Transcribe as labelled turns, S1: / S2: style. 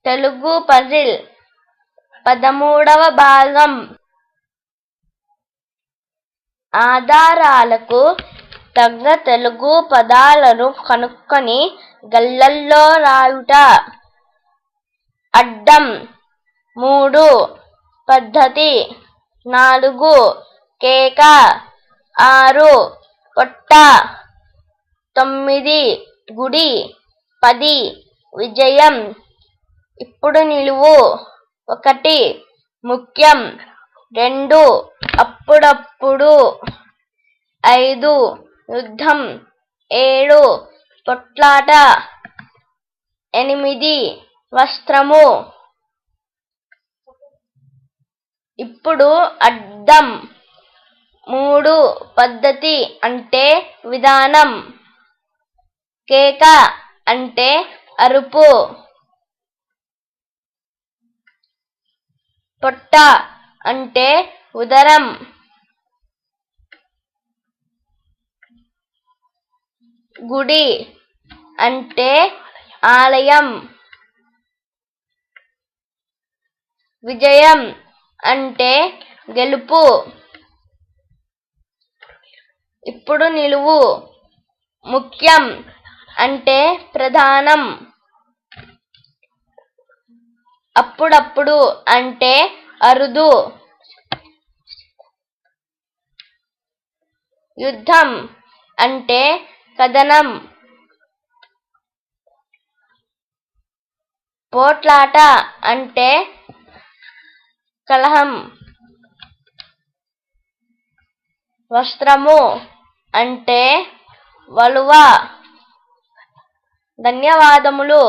S1: Telugu puzzle 13వ భాగం. ఆధారాలకు తగ్గ తెలుగు పదాలను కనుక్కొని గళ్ళల్లో రాయుట. అడ్డం 3 పద్ధతి 4 కేక 6 పొట్ట 9 గుడి 10 విజయం. ఇప్పుడు నిలువు 1 ముఖ్యం 2 అప్పుడప్పుడు 5 యుద్ధం 7 పొట్లాట 8 వస్త్రము. ఇప్పుడు అడ్డం 3 పద్ధతి అంటే విధానం. కేక అంటే అరుపు. పొట్ట అంటే ఉదరం. గుడి అంటే ఆలయం. విజయం అంటే గెలుపు. ఇప్పుడు నిలువు ముఖ్యం అంటే ప్రధానం. అప్పుడప్పుడు అంటే అరుదు. యుద్ధం అంటే కదనం. పోట్లాట అంటే కలహం. వస్త్రము అంటే వలువ. ధన్యవాదములు.